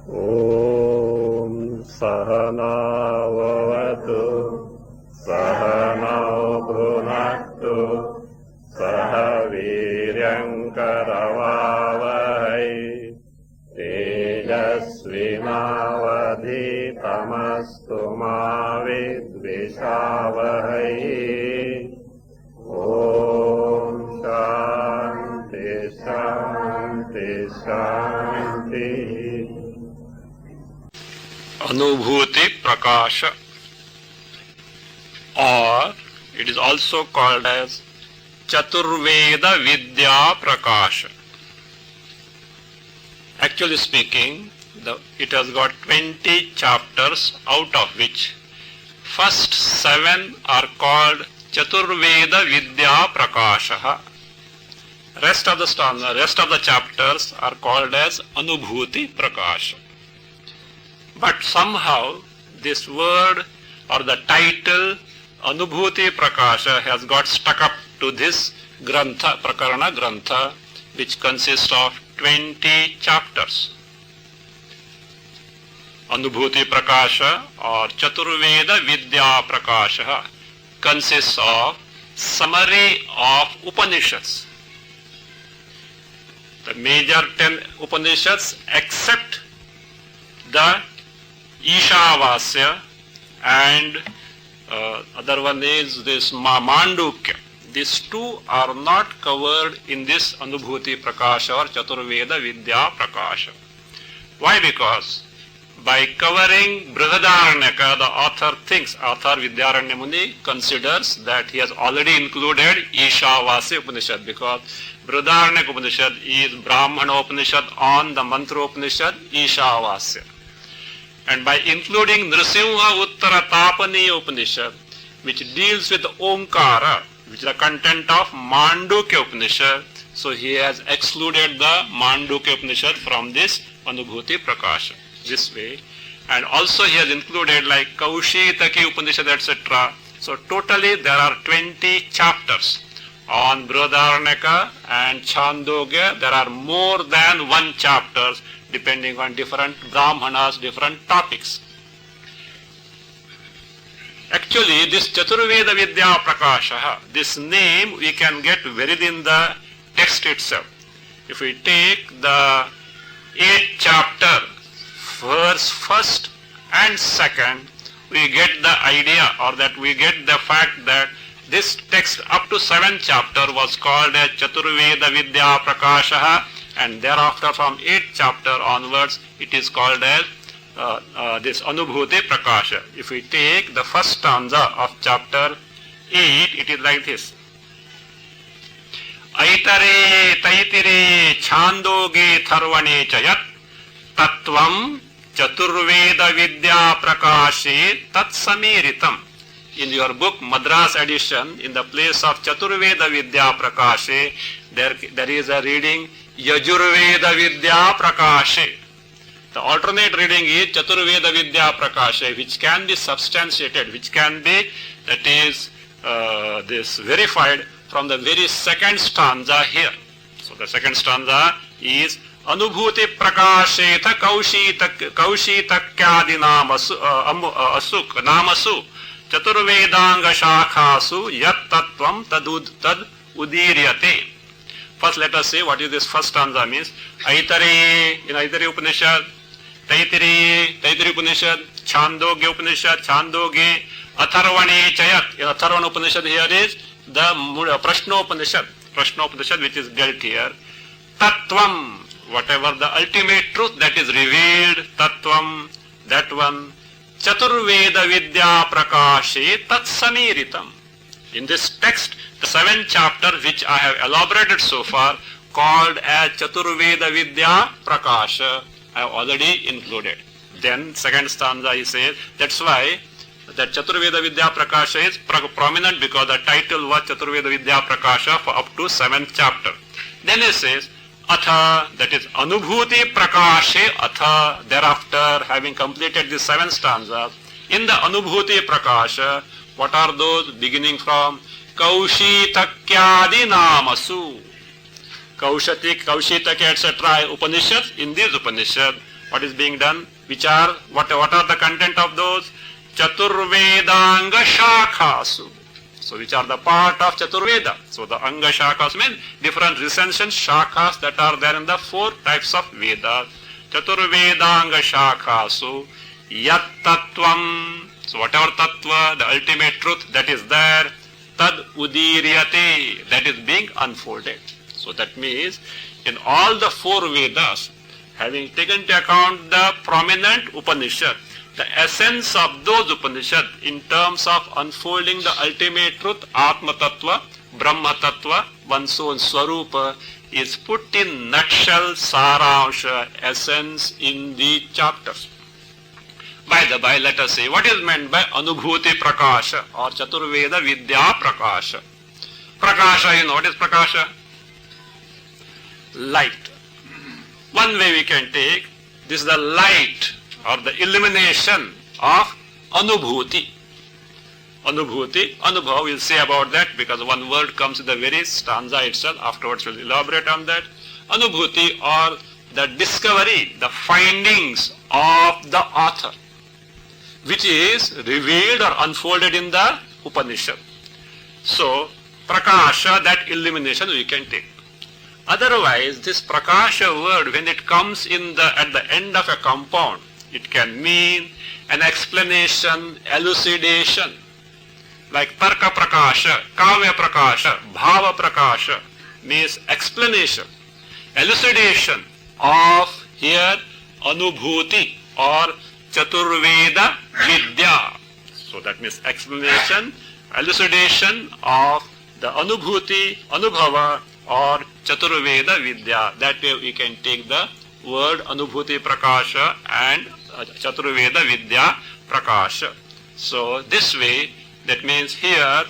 ॐ सहना भवतु सहनौ भुनक्तु सह वीर्यङ्करवावहै तेजस्विनावधीतमस्तु मा विद्विषावहै। ॐ शान्ति शान्ति शान्तिः। Anubhuti Prakasha, or it is also called as Chaturveda Vidya Prakasha. Actually speaking, it has got 20 chapters, out of which first 7 are called Chaturveda Vidya Prakasha. Rest of the chapters are called as Anubhuti Prakasha. But somehow this word or the title Anubhuti Prakasha has got stuck up to this Grantha, Prakarana Grantha, which consists of 20 chapters. Anubhuti Prakasha or Chaturveda Vidya Prakasha consists of summary of Upanishads. The major 10 Upanishads except the Ishavasya and other one is this Mandukya. These two are not covered in this Anubhuti Prakasha or Chaturveda Vidya Prakasha. Why? Because by covering Brihadaranyaka, the author Vidyaranya Muni considers that he has already included Ishavasya Upanishad, because Brihadaranyaka Upanishad is Brahmana Upanishad on the Mantra Upanishad Ishavasya. And by including Nrsimha Uttara Tapani Upanishad, which deals with Omkara, which is the content of Mandukya Upanishad, so he has excluded the Mandukya Upanishad from this Anubhuti Prakasha this way. And also he has included like Kaushitaki Upanishad, etc. So totally there are 20 chapters. On Brihadaranyaka and Chandogya there are more than one chapters, depending on different Brahmanas, different topics. Actually, this Chaturveda Vidya Prakasha, this name we can get within the text itself. If we take the 8th chapter, verse 1st and 2nd, we get the idea, or that we get the fact that this text up to 7th chapter was called as Chaturveda Vidya Prakasha, and thereafter from 8th chapter onwards it is called as this Anubhuti Prakasha. If we take the first stanza of chapter 8, it is like this. Aitare taitire chandoge tharvane chayat tattvam chaturveda vidya prakashe tatsamiritam. In your book Madras edition, in the place of Chaturveda Vidya Prakashe, there is a reading Yajurveda Vidya Prakashe. The alternate reading is Chaturveda Vidya Prakashe, which can be substantiated, which can be, that is, this verified from the very second stanza here. So the second stanza is Anubhuti Prakashetha Kaushitakyadi Namasu Chaturvedanga Shakhasu Yat Tattvam Tad Udiryate. First let us say what is this first stanza means. Aitare, in Aitare Upanishad, Taitiri Upanishad, Chandogya Upanishad, Chandogya, Atharvane Chayat. In Atharvana Upanishad here is the Prashna Upanishad, which is dealt here. Tattvam, whatever the ultimate truth that is revealed, Tattvam, that one. Chaturveda Vidya Prakashe Tatsamiritam. In this text, the 7th chapter which I have elaborated so far, called as Chaturveda Vidya Prakasha, I have already included. Then second stanza he says, that's why that Chaturveda Vidya Prakasha is prominent, because the title was Chaturveda Vidya Prakasha for up to 7th chapter. Then he says, Atha, that is Anubhuti Prakashe Atha. Thereafter, having completed the 7 stanzas, in the Anubhuti Prakasha, what are those? Beginning from Kaushitakyadi Namasu. Kaushitaki, etc. Upanishads. In these Upanishads, what is being done? What are the content of those? Chaturvedanga Shakhasu. So which are the part of Chaturveda? So the Anga Shakhas mean different recensions, Shakhas that are there in the 4 types of Vedas. Chaturvedanga Shakhasu Yat Tattvam. So whatever Tattva, the ultimate truth that is there, Tad Udiryate, that is being unfolded. So that means in all the 4 Vedas, having taken into account the prominent Upanishad, the essence of those Upanishads in terms of unfolding the ultimate truth, Atma Tattva, Brahma Tattva, one's own Swarupa, is put in nutshell, Saransha, essence in the chapters. By the by, let us say, what is meant by Anubhuti Prakasha or Chaturveda Vidya Prakasha? Prakasha, you know what is Prakasha? Light. One way we can take, this is the light or the illumination of Anubhuti. Anubhuti, Anubhav, we'll say about that because one word comes in the very stanza itself. Afterwards we'll elaborate on that. Anubhuti or the discovery, the findings of the author, which is revealed or unfolded in the Upanishad. So, Prakasha, that illumination we can take. Otherwise, this Prakasha word, when it comes at the end of a compound, it can mean an explanation, elucidation, like Tarka Prakasha, Kavya Prakasha, Bhava Prakasha, means explanation, elucidation of here Anubhuti or Chaturveda Vidya. So that means explanation, elucidation of the Anubhuti, Anubhava or Chaturveda Vidya. That way we can take the word Anubhuti Prakasha and Chaturveda Vidya Prakasha. So this way, that means here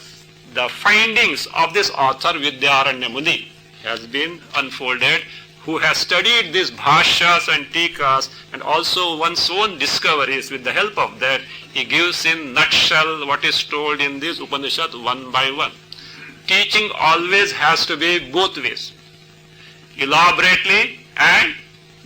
the findings of this author Vidyaranya Muni has been unfolded, who has studied these bhashyas and tikas and also one's own discoveries. With the help of that, he gives in nutshell what is told in this Upanishad one by one. Teaching always has to be both ways, elaborately and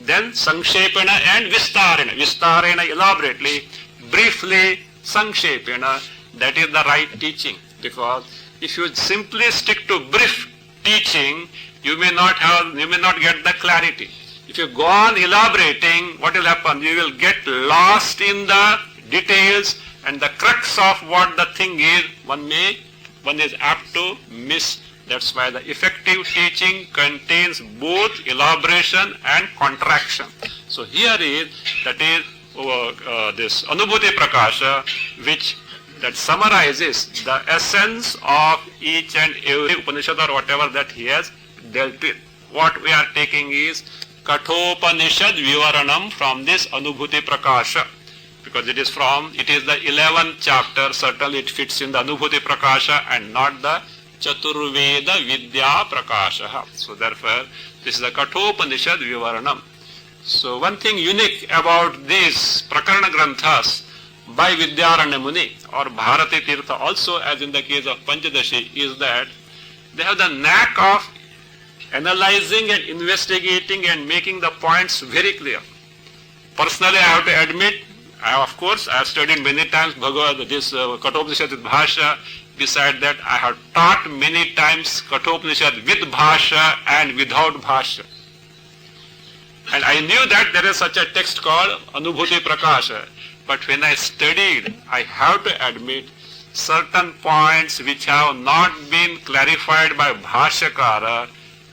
then Sankshepana and Vistarena. Vistarena elaborately, briefly Sankshepana. That is the right teaching, because if you simply stick to brief teaching, you may not get the clarity. If you go on elaborating, what will happen? You will get lost in the details and the crux of what the thing is. One is apt to miss. That's why the effective teaching contains both elaboration and contraction. So here is this Anubhuti Prakasha, which that summarizes the essence of each and every Upanishad or whatever that he has dealt with. What we are taking is Kathopanishad Vivaranam from this Anubhuti Prakasha, because it is the 11th chapter. Certainly it fits in the Anubhuti Prakasha and not the Chaturveda Vidya Prakasha. So therefore this is the Kathopanishad Vivaranam. So one thing unique about these Prakarana Granthas by Vidyaranya Muni or Bharati Tirtha, also as in the case of Panchadashi, is that they have the knack of analyzing and investigating and making the points very clear. Personally, I have to admit, I have studied many times this Kathopanishad with Bhasha. Beside that, I have taught many times Kathopanishad with Bhasha and without Bhasha. And I knew that there is such a text called Anubhuti Prakasha. But when I studied, I have to admit certain points which have not been clarified by Bhashakara,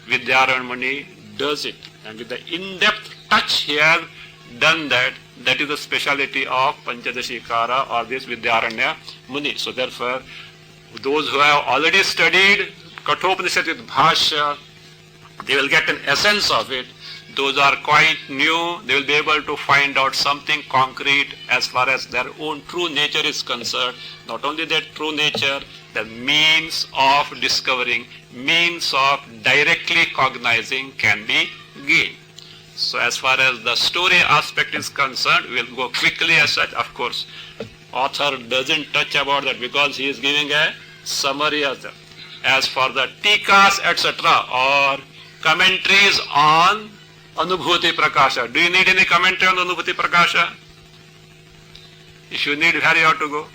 Vidyaranya Muni does it. And with the in-depth touch he has done that. That is the speciality of Panchadashikara or this Vidyaranya Muni. So therefore, those who have already studied Kathopanishad with Bhashya, they will get an essence of it. Those are quite new, they will be able to find out something concrete as far as their own true nature is concerned. Not only their true nature, the means of discovering, means of directly cognizing can be gained. So as far as the story aspect is concerned, we'll go quickly as such. Of course, author doesn't touch about that because he is giving a summary of that. As for the tikas, etc., or commentaries on Anubhuti Prakasha. Do you need any commentary on Anubhuti Prakasha? If you need, where you have to go?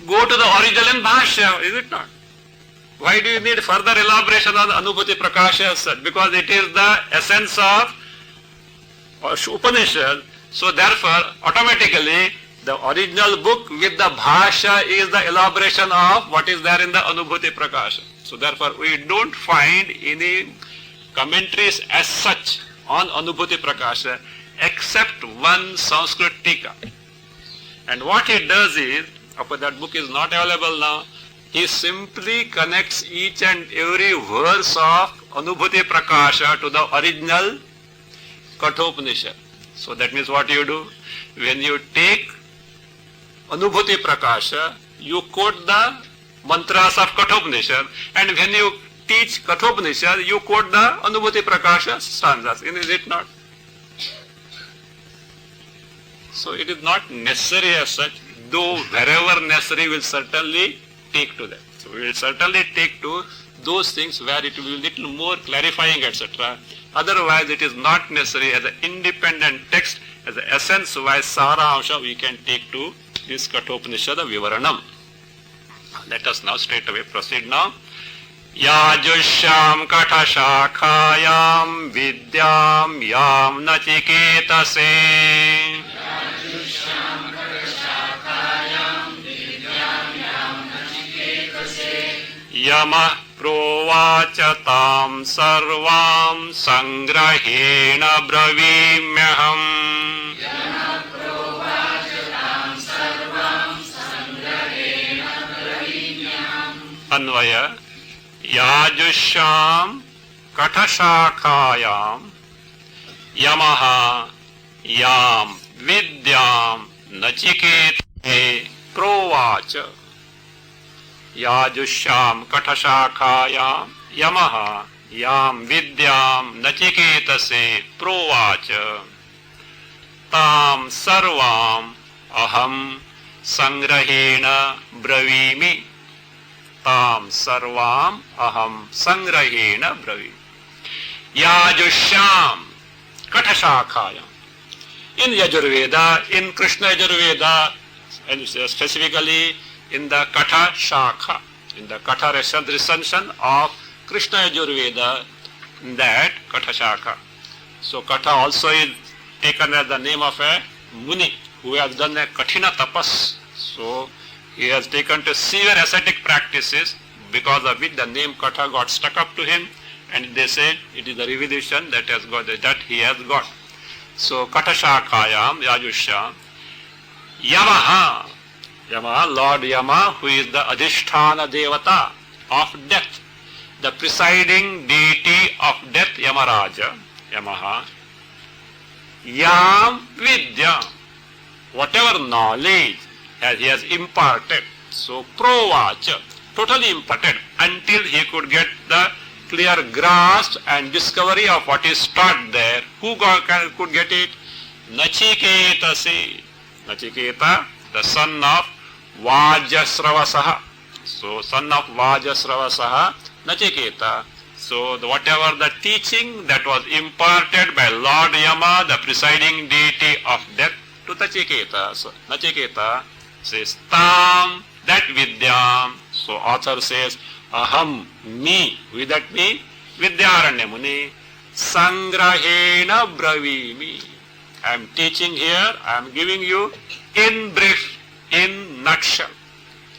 Go to the original in Bhashya, is it not? Why do you need further elaboration on Anubhuti Prakasha as such? Because it is the essence of Upanishad. So therefore, automatically, the original book with the Bhashya is the elaboration of what is there in the Anubhuti Prakasha. So therefore, we don't find any commentaries as such on Anubhuti Prakasha except one Sanskrit Tika. And what he does is, that book is not available now, he simply connects each and every verse of Anubhuti Prakasha to the original Kathopanishad. So that means what you do? When you take Anubhuti Prakasha, you quote the mantras of Kathopanishad, and when you teach Kathopanishad, you quote the Anubhuti Prakasha stanzas. Is it not? So it is not necessary as such, though wherever necessary we will certainly take to that. So we will certainly take to those things where it will be little more clarifying, etc. Otherwise it is not necessary as an independent text, as an essence-wise Sarahamsha we can take to this Kathopanishad Vivaranam. Let us now straight away proceed now. Yajusham Kathashakayam Vidyam Yam Nachiketase Yamah Provachatam Sarvam Sangrahena Bravimyaham Anvaya Yajusham Kathashakayam Yamaha Yam Vidyam Nachikete Provacha Yajusham Kathashakayam Yamaha Yam Vidyam Nachiketase Provacha Tam Sarvam Aham Sangrahena Bravimi Tam Sarvam Aham Sangrahena Bravimi Yajusham Kathashakayam. In Yajurveda, in Krishna Yajurveda, and specifically in the Katha Shakha, in the Katha recension of Krishna Yajurveda, in that Katha Shakha. So Katha also is taken as the name of a Muni who has done a Kathina Tapas. So he has taken to severe ascetic practices, because of which the name Katha got stuck up to him, and they said it is the revelation that he has got. So Katha Shakayam Yajusha Yamaha, Lord Yama, who is the Adhisthana Devata of death, the presiding deity of death, Yamaraja, Yamaha, Yam Vidya, whatever knowledge he has imparted, so Provacha, totally imparted, until he could get the clear grasp and discovery of what is taught there. Who could get it? Nachiketase, Nachiketa, the son of Vajasravasaha. So, son of Vajasravasaha, Nachiketa. So, whatever the teaching that was imparted by Lord Yama, the presiding deity of death, to Nachiketa. So, Nachiketa says, Tam, that Vidyam. So, author says, Aham, me. Who is that me? Vidyaranya Muni. Sangrahena Bravimi. I am teaching here, I am giving you in brief, in nutshell.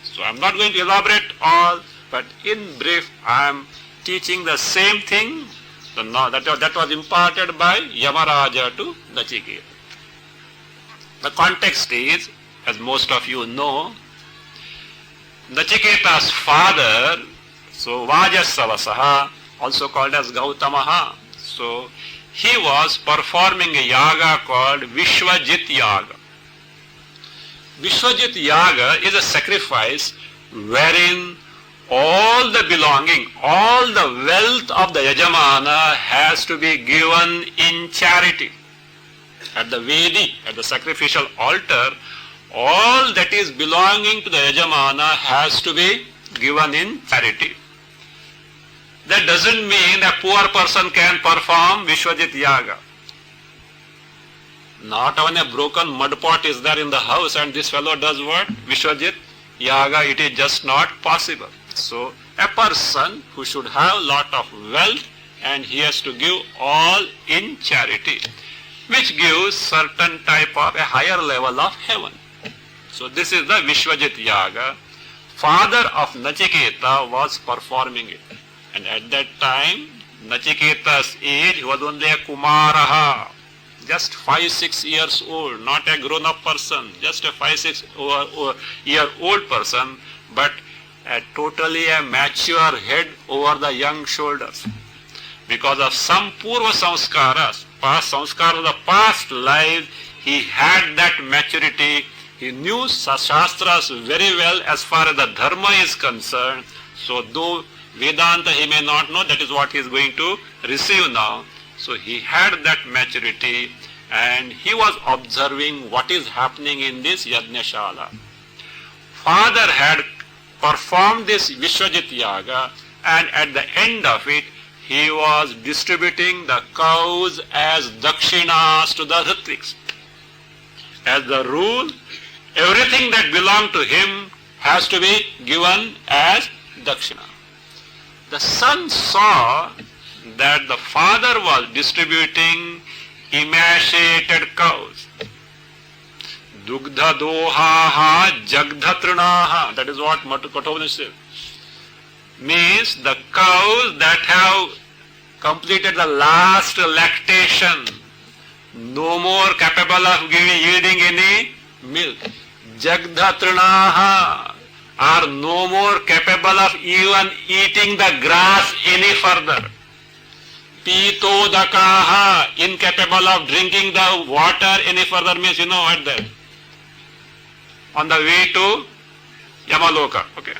So I am not going to elaborate all, but in brief I am teaching the same thing that was imparted by Yamaraja to Nachiketa. The context is, as most of you know, Nachiketa's father, so Vajasravasaha, also called as Gautamaha, so he was performing a yaga called Vishwajit Yaga. Vishwajit Yaga is a sacrifice wherein all the belonging, all the wealth of the Yajamana has to be given in charity. At the Vedi, at the sacrificial altar, all that is belonging to the Yajamana has to be given in charity. that doesn't mean a poor person can perform Vishwajit Yaga. Not even a broken mud pot is there in the house and this fellow does what? Vishwajit Yaga, it is just not possible. So a person who should have lot of wealth and he has to give all in charity, which gives certain type of a higher level of heaven. So this is the Vishwajit Yaga. Father of Nachiketa was performing it. And at that time, Nachiketa's age, he was only a Kumaraha. Just 5-6 years old, not a grown-up person, just a 5-6 year old person, but totally a mature head over the young shoulders. Because of some Purva Samskaras, past samskaras of the past life, he had that maturity. He knew Shastras very well as far as the Dharma is concerned. So though Vedanta he may not know, that is what he is going to receive now. So he had that maturity and he was observing what is happening in this Yajnashala. Father had performed this Vishwajit Yaga and at the end of it, he was distributing the cows as dakshinas to the Ritviks. As the rule, everything that belonged to him has to be given as dakshina. The son saw that the father was distributing emaciated cows. Dugdha dohaha jagdhatrinaha. That is what Katho says. Means the cows that have completed the last lactation, no more capable of yielding any milk. Jagdhatrinaha are no more capable of even eating the grass any further. Pitodakaha, incapable of drinking the water any further, means you know what that. On the way to Yamaloka. Okay.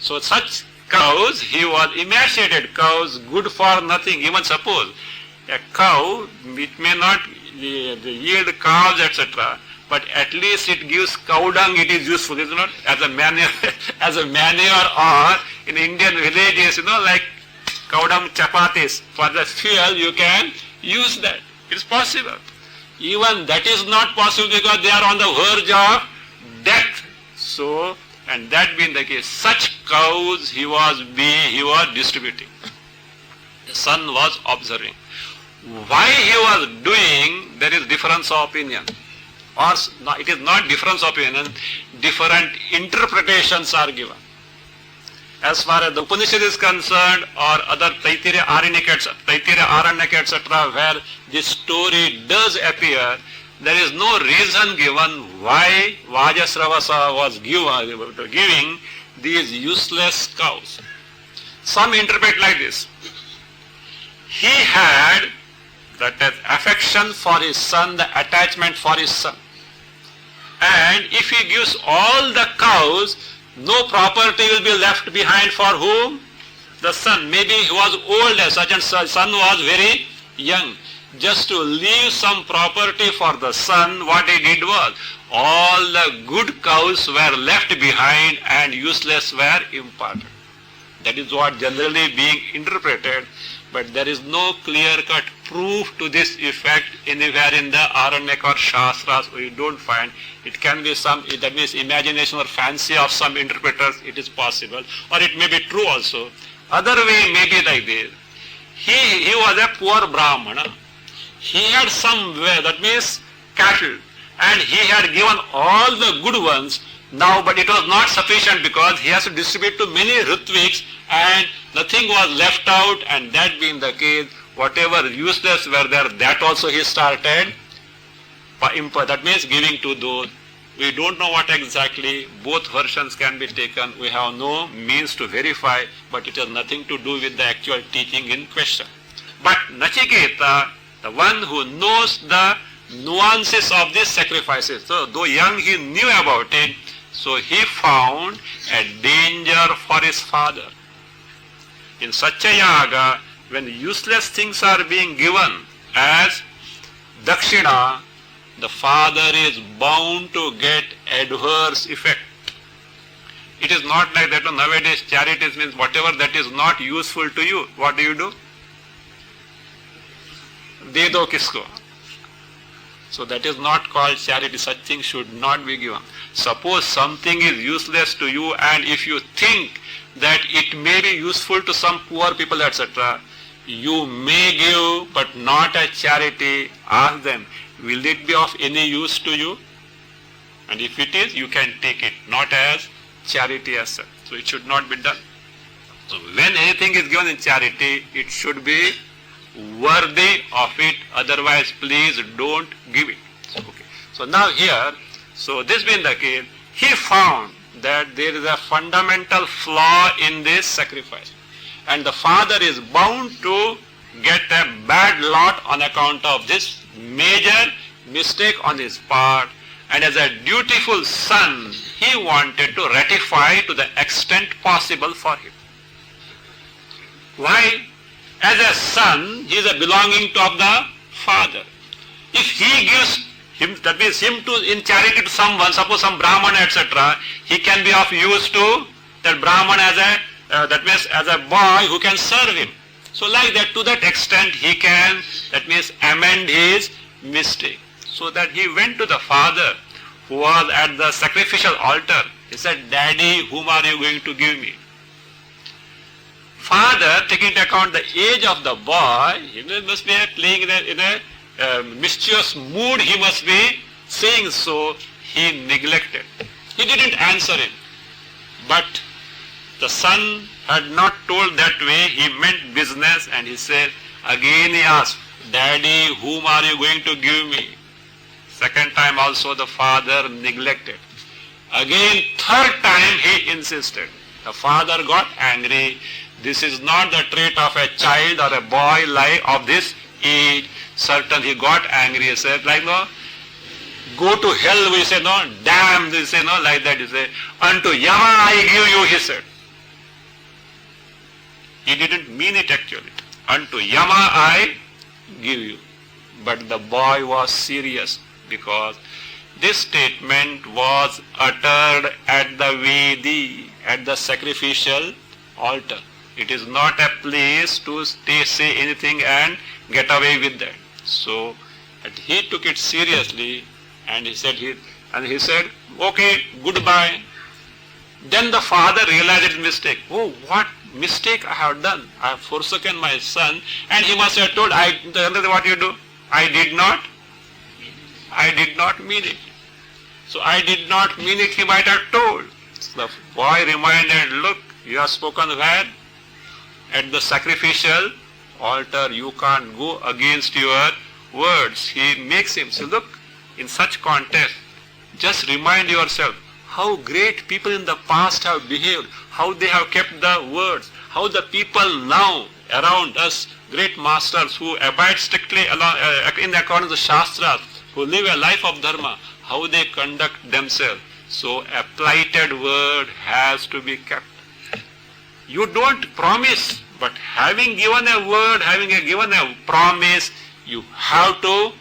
So such cows, he was emaciated cows, good for nothing. Even suppose a cow, it may not yield calves, etc., but at least it gives cow dung, it is useful, is it not? As a manure, or in Indian villages, like cow dung chapatis, for the fuel you can use that. It is possible. Even that is not possible because they are on the verge of death. So, and that being the case, such cows he was distributing. The son was observing. Why he was doing, there is difference of opinion. Or it is not difference of opinion, different interpretations are given. As far as the Upanishad is concerned, or other Taittiriya Aranyaka, etc., where this story does appear, there is no reason given why Vajasravasa was giving these useless cows. Some interpret like this. He had that affection for his son, the attachment for his son. And if he gives all the cows, no property will be left behind for whom? The son. Maybe he was old as such and son was very young. Just to leave some property for the son, what he did was, all the good cows were left behind and useless were imparted. That is what generally being interpreted, but there is no clear-cut proof to this effect anywhere in the Aranyaka or Shastras. We don't find. It can be some, that means imagination or fancy of some interpreters, it is possible, or it may be true also. Other way may be like this. He was a poor Brahmana. He had some, that means cattle, and he had given all the good ones now, but it was not sufficient because he has to distribute to many Ritviks and nothing was left out, and that being the case, whatever useless were there, that also he started, that means giving to those. We don't know what exactly, both versions can be taken, we have no means to verify, but it has nothing to do with the actual teaching in question. But Nachiketa, the one who knows the nuances of these sacrifices, so though young he knew about it, so he found a danger for his father. In such a yaga, when useless things are being given as dakshina, the father is bound to get adverse effect. It is not like that. Nowadays charity means whatever that is not useful to you, what do? De do kisko. So that is not called charity. Such things should not be given. Suppose something is useless to you, and if you think that it may be useful to some poor people, etc., you may give, but not as charity. Ask them, will it be of any use to you? And if it is, you can take it, not as charity as such. So it should not be done. So when anything is given in charity, it should be worthy of it. Otherwise, please don't give it. Okay. So now here, so this being the case, he found that there is a fundamental flaw in this sacrifice. And the father is bound to get a bad lot on account of this major mistake on his part. And as a dutiful son, he wanted to rectify to the extent possible for him. Why? As a son, he is a belonging of the father. If he gives him, that means him to in charity to someone, suppose some Brahmana, etc., he can be of use to that Brahman as a, that means as a boy who can serve him. So like that, to that extent he can, that means amend his mistake. So that he went to the father who was at the sacrificial altar. He said, Daddy, whom are you going to give me? Father, taking into account the age of the boy, he must be playing in a mischievous mood, he must be saying so, he neglected. He didn't answer him. But the son had not told that way, he meant business, and he said, again he asked, Daddy, whom are you going to give me? Second time also the father neglected. Again, third time he insisted. The father got angry. This is not the trait of a child or a boy like of this age. Certain he got angry. He said, like, no, go to hell, we say, no, damn, we say, no, like that, he said, unto Yama I give you, he said. He didn't mean it actually. Unto Yama I give you. But the boy was serious, because this statement was uttered at the Vedi, at the sacrificial altar. It is not a place to say anything and get away with that. So he took it seriously, and he said, okay, goodbye. Then the father realized his mistake. Oh, what mistake I have done. I have forsaken my son, and he must have told, what you do? I did not mean it. So I did not mean it, he might have told. So the boy reminded, look, you have spoken where? At the sacrificial altar. You can't go against your words. He makes him say, look, in such context, just remind yourself how great people in the past have behaved, how they have kept the words, how the people now around us, great masters who abide strictly in accordance with Shastras, who live a life of dharma, how they conduct themselves. So a plighted word has to be kept. You don't promise, but having given a word, given a promise, you have to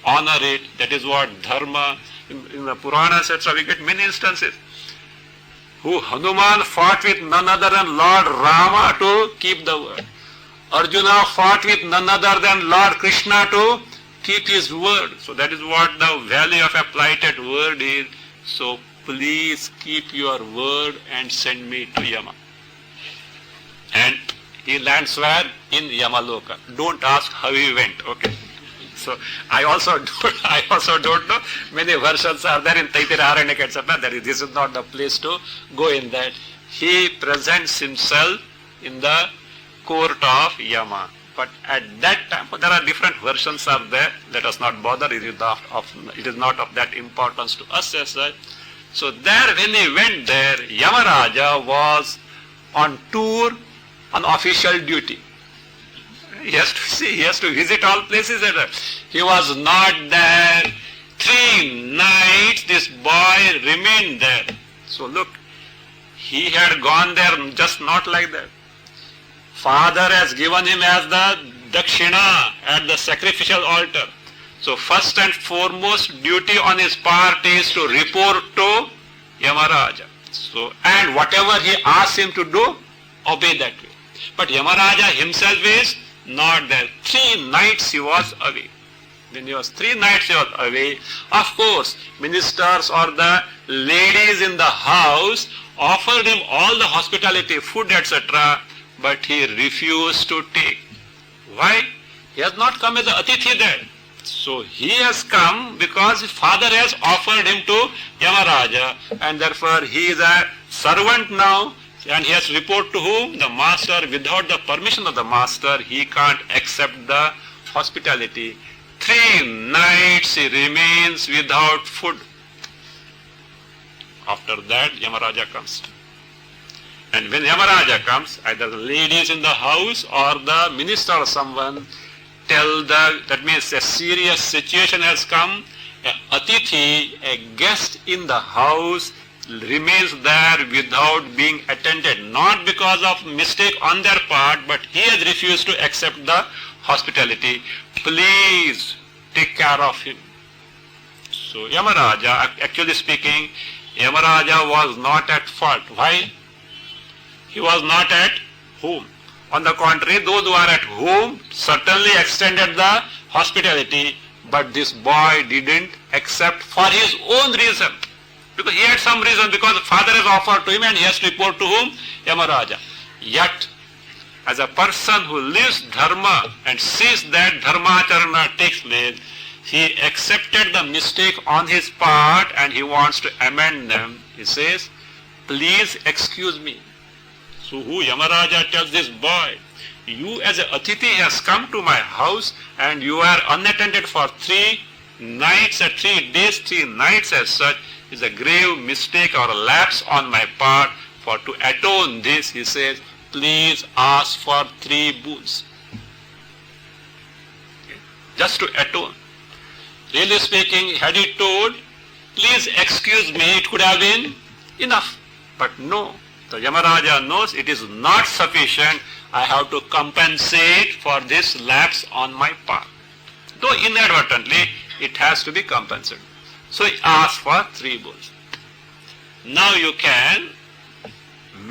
honor it. That is what dharma. In the Puranas, etc., we get many instances. Who Hanuman fought with none other than Lord Rama to keep the word. Arjuna fought with none other than Lord Krishna to keep his word. So that is what the value of a plighted word is. So please keep your word and send me to Yama. And he lands where? In Yamaloka. Don't ask how he went. Okay. So I also don't know. Many versions are there in Taitira Aranyaka, etc. This is not the place to go in that. He presents himself in the court of Yama. But at that time, there are different versions are there. Let us not bother. It is not of that importance to us as such. So there, when he went there, Yamaraja was on tour, on official duty. He has to see, he has to visit all places. He was not there. 3 nights this boy remained there. So look, he had gone there just not like that. Father has given him as the dakshina at the sacrificial altar. So first and foremost duty on his part is to report to Yamaraja. So, and whatever he asks him to do, obey that way. But Yamaraja himself is not there. 3 nights he was away. When he was 3 nights he was away, of course, ministers or the ladies in the house offered him all the hospitality, food, etc., but he refused to take. Why? He has not come as an atithi there. So he has come because his father has offered him to Yamaraja, and therefore he is a servant now, and he has to report to whom? The master. Without the permission of the master, he can't accept the hospitality. 3 nights he remains without food. After that, Yamaraja comes. And when Yamaraja comes, either the ladies in the house or the minister or someone that means a serious situation has come, a atithi, a guest in the house remains there without being attended, not because of mistake on their part, but he has refused to accept the hospitality. Please take care of him. So Yamaraja, actually speaking, Yamaraja was not at fault. Why? He was not at home. On the contrary, those who are at home certainly extended the hospitality, but this boy didn't accept for his own reason. Because he had some reason, because the father has offered to him and he has to report to whom? Yamaraja. Yet, as a person who lives dharma and sees that dharma acharana takes place, he accepted the mistake on his part and he wants to amend them. He says, please excuse me. So who? Yamaraja tells this boy, you as an atithi has come to my house and you are unattended for 3 nights, 3 days, 3 nights as such, is a grave mistake or a lapse on my part. For to atone this, he says, please ask for 3 boons. Okay. Just to atone. Really speaking, had he told, please excuse me, it could have been enough. But no, the Yamaraja knows it is not sufficient. I have to compensate for this lapse on my part. Though inadvertently, it has to be compensated. So he asks for 3 boons. Now you can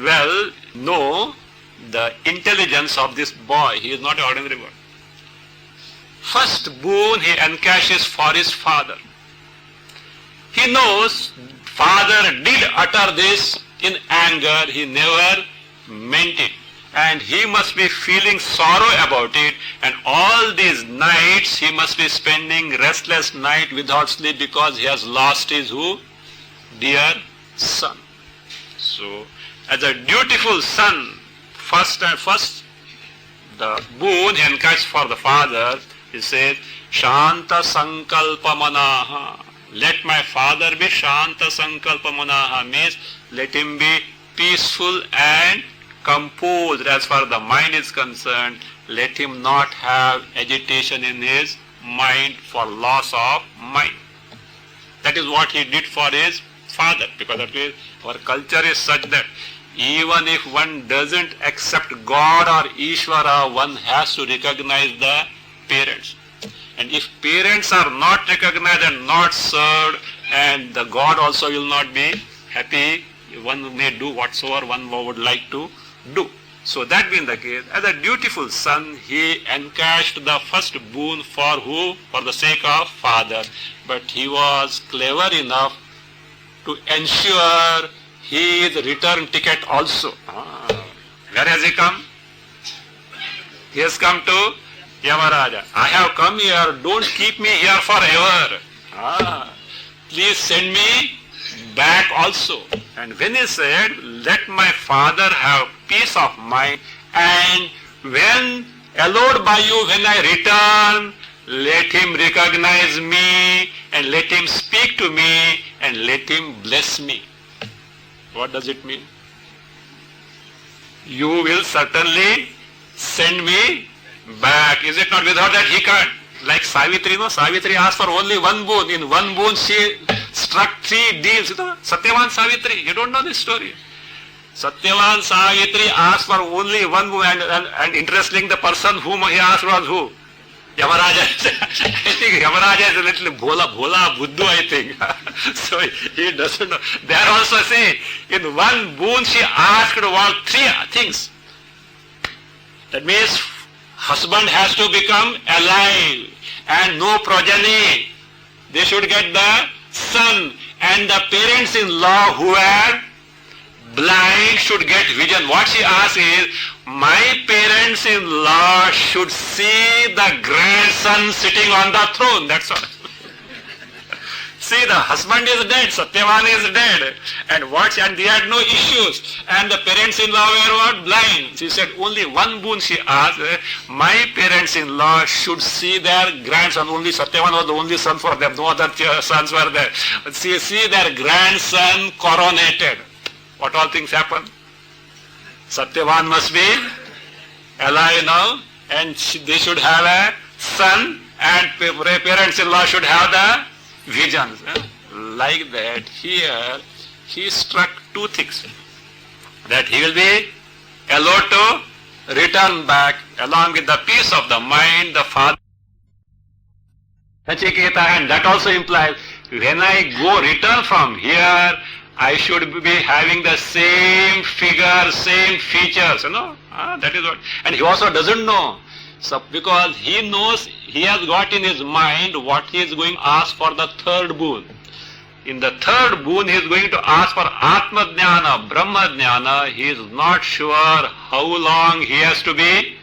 well know the intelligence of this boy. He is not an ordinary boy. First boon he encashes for his father. He knows father did utter this in anger. He never meant it. And he must be feeling sorrow about it, and all these nights he must be spending restless night without sleep because he has lost his who? Dear son. So, as a dutiful son, first the boon he encouraged for the father, he says, Shanta Sankalpa Manaha. Let my father be Shanta Sankalpa Manaha, means let him be peaceful and composed as far as the mind is concerned. Let him not have agitation in his mind for loss of mind. That is what he did for his father, because our culture is such that even if one doesn't accept God or Ishvara, one has to recognize the parents. And if parents are not recognized and not served, and the God also will not be happy, one may do whatsoever one would like to do. So that being the case, as a dutiful son, he encashed the first boon for who? For the sake of father. But he was clever enough to ensure his return ticket also. Where has he come? He has come to Yamaraja. I have come here, don't keep me here forever. Please send me back also. And when he said, let my father have peace of mind, and when allowed by you, when I return, let him recognize me and let him speak to me and let him bless me. What does it mean? You will certainly send me back. Is it not? Without that he can't. Like Savitri, no? Savitri asked for only 1 boon. In 1 boon she struck 3 deals. You know? Satyavan Savitri. You don't know this story. Satyavan Savitri asked for only 1 boon, and interestingly the person whom he asked was who? Yamaraja, I think Yamaraja is a little bhola buddhu, I think. So he doesn't know. There also say, in one boon she asked all three things. That means husband has to become alive and no progeny. They should get the son, and the parents-in-law who are blind should get vision. What she asks is, my parents-in-law should see the grandson sitting on the throne. That's all. See, the husband is dead, Satyavan is dead, and they had no issues, and the parents-in-law were what? Blind. She said only one boon she asked, my parents-in-law should see their grandson. Only Satyavan was the only son for them, no other sons were there. But see their grandson coronated. What all things happen? Satyavan must be alive now, and they should have a son, and parents-in-law should have the visions. Like that, here he struck two things. That he will be allowed to return back along with the peace of the mind, the father. Nachiketa, and that also implies, when I return from here, I should be having the same figure, same features, that is what. And he also doesn't know. So, because he knows, he has got in his mind what he is going to ask for the third boon. In the third boon, he is going to ask for Atma Jnana, Brahma Jnana. He is not sure how long he has to be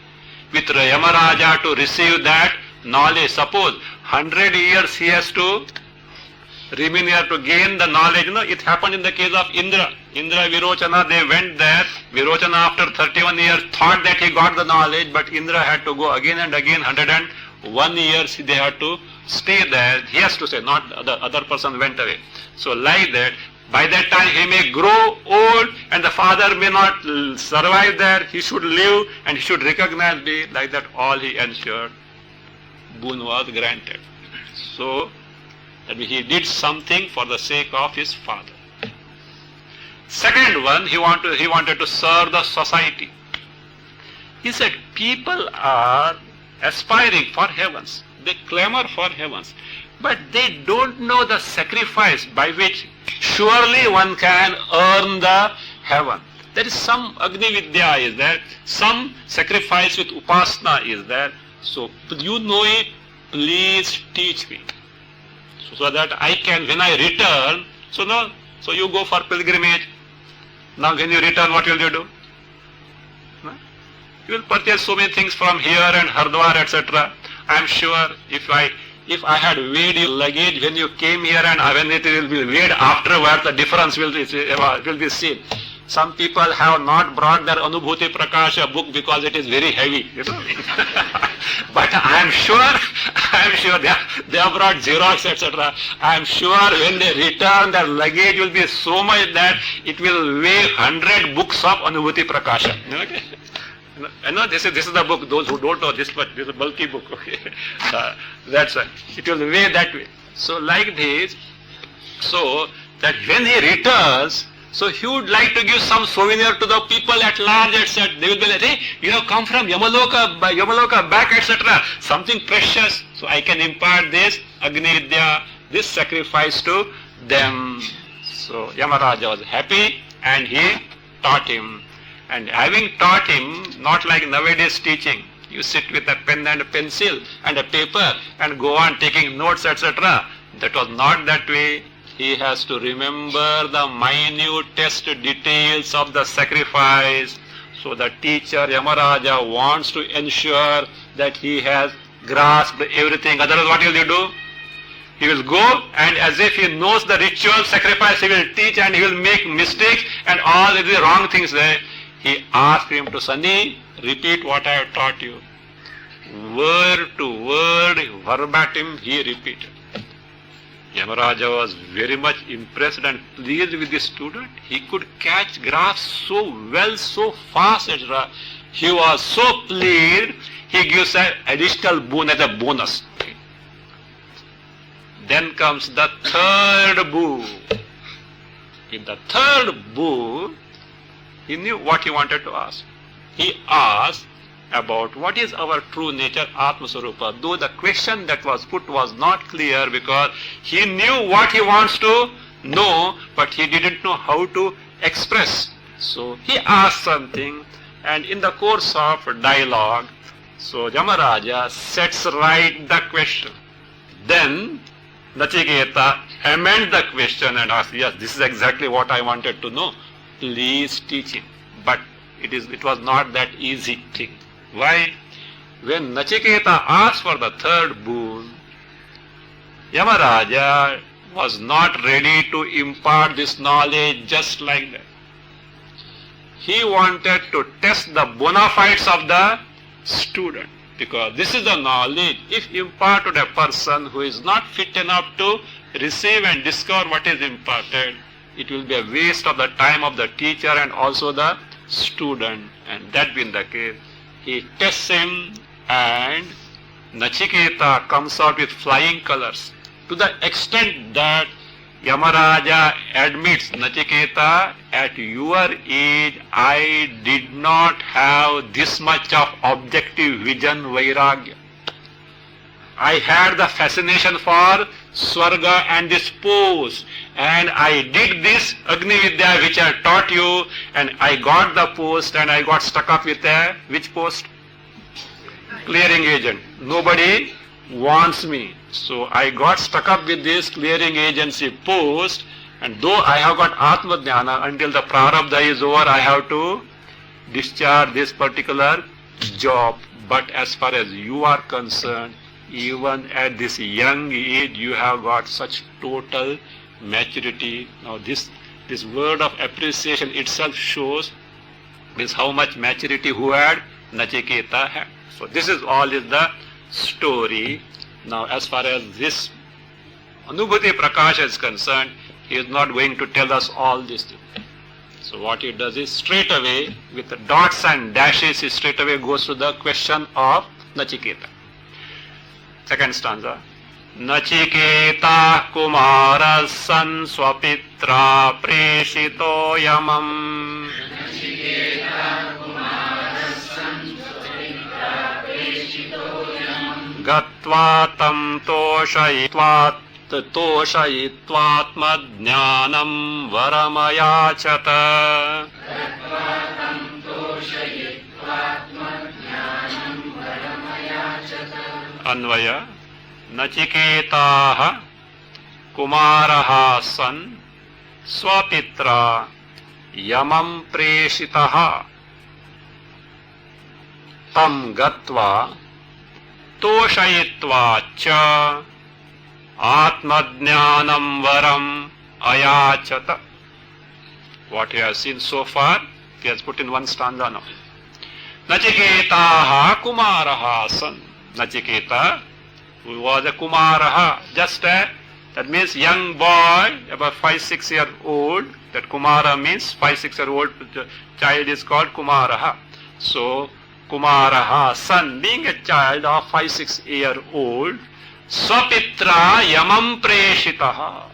with Yamaraja to receive that knowledge. Suppose 100 years he has to remain here to gain the knowledge. It happened in the case of Indra. Indra, Virochana, they went there. Virochana after 31 years thought that he got the knowledge, but Indra had to go again and again, 101 years they had to stay there. He has to say, not the other person went away. So like that, by that time he may grow old and the father may not survive there. He should live and he should recognize me. Like that all he ensured. Boon was granted. So, that he did something for the sake of his father. Second one, he wanted to serve the society. He said, people are aspiring for heavens. They clamor for heavens. But they don't know the sacrifice by which surely one can earn the heaven. There is some Agni Vidya is there, some sacrifice with Upasana is there. So, you know it, please teach me. So that I can, when I return, so you go for pilgrimage. Now when you return, what will you do? You will purchase so many things from here and Hardwar, etc. I am sure if I had weighed your luggage when you came here and when it will be weighed afterwards, the difference will be seen. Some people have not brought their Anubhuti Prakasha book because it is very heavy. But I am sure they have brought Xerox, etc. I am sure when they return, their luggage will be so much that it will weigh 100 books of Anubhuti Prakasha. Okay? This is the book. Those who don't know this, but this is a bulky book. Okay, that's why it will weigh that way. So like this, so that when he returns, so he would like to give some souvenir to the people at large, etc. They will be like, hey, you have come from Yamaloka back, etc. Something precious. So I can impart this Agni Vidya, this sacrifice to them. So Yamaraja was happy and he taught him. And having taught him, not like nowadays teaching, you sit with a pen and a pencil and a paper and go on taking notes, etc. That was not that way. He has to remember the minutest details of the sacrifice. So the teacher, Yamaraja, wants to ensure that he has grasped everything. Otherwise, what will he do? He will go and as if he knows the ritual sacrifice, he will teach and he will make mistakes and all the wrong things there. He asked him to, Sunny, repeat what I have taught you. Word to word, verbatim, he repeated. Yamaraja was very much impressed and pleased with the student. He could catch graphs so well, so fast, etc. He was so pleased, he gives an additional boon as a bonus. Then comes the third boon. In the third boon, he knew what he wanted to ask. He asked, about what is our true nature, Atma Swarupa. Though the question that was put was not clear because he knew what he wants to know, but he didn't know how to express. So he asked something, and in the course of dialogue, so Yamaraja sets right the question. Then Nachiketa amends the question and asks, yes, this is exactly what I wanted to know. Please teach him. But it was not that easy thing. Why? When Nachiketa asked for the third boon, Yamaraja was not ready to impart this knowledge just like that. He wanted to test the bona fides of the student, because this is the knowledge. If imparted to a person who is not fit enough to receive and discover what is imparted, it will be a waste of the time of the teacher and also the student. And that being the case, he tests him, and Nachiketa comes out with flying colors, to the extent that Yamaraja admits, Nachiketa, at your age I did not have this much of objective vision, vairagya. I had the fascination for Swarga and this pose, and I did this Agni Vidya which I taught you, and I got the post and I got stuck up with which post? Clearing agent. Nobody wants me. So I got stuck up with this clearing agency post, and though I have got Atma Jnana, until the Prarabdha is over, I have to discharge this particular job. But as far as you are concerned, even at this young age, you have got such total maturity. Now this word of appreciation itself shows means how much maturity who had Nachiketa had. So this is the story. Now as far as this Anubhuti Prakasha is concerned, he is not going to tell us all these things. So what he does is straight away, with the dots and dashes, he straight away goes to the question of Nachiketa. Second stanza. Nachiketa kumara san swapitra preshito yamam. Gatva tam toshayitvatma jnanam varamayachata. Anvaya. Nachiketaha kumaraha san swapitra yamam preshitaha tam gatva toshayitva cha atmadjnanam varam ayachata. What he has seen so far, he has put in one stanza now. Nachiketaha kumaraha san. Nachiketa, who was a kumaraha, that means young boy, about 5-6 years old. That kumara means 5-6 year old child is called kumaraha. So kumaraha, son, being a child of 5-6 year old, swapitra yamam preshitaha.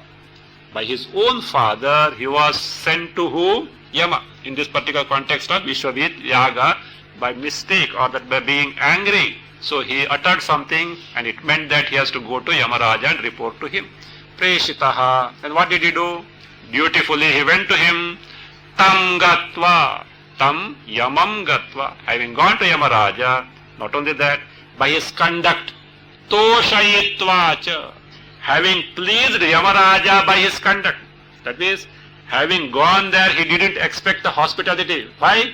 By his own father, he was sent to who? Yama. In this particular context of Vishwavit Yaga, by mistake or that by being angry. So he uttered something, and it meant that he has to go to Yamaraja and report to him. Preshitaha. And what did he do? Dutifully he went to him. Tam gatva. Tam yamam gatva. Having gone to Yamaraja, not only that, by his conduct, toshayitva cha. Having pleased Yamaraja by his conduct. That means, having gone there, he didn't expect the hospitality. Why?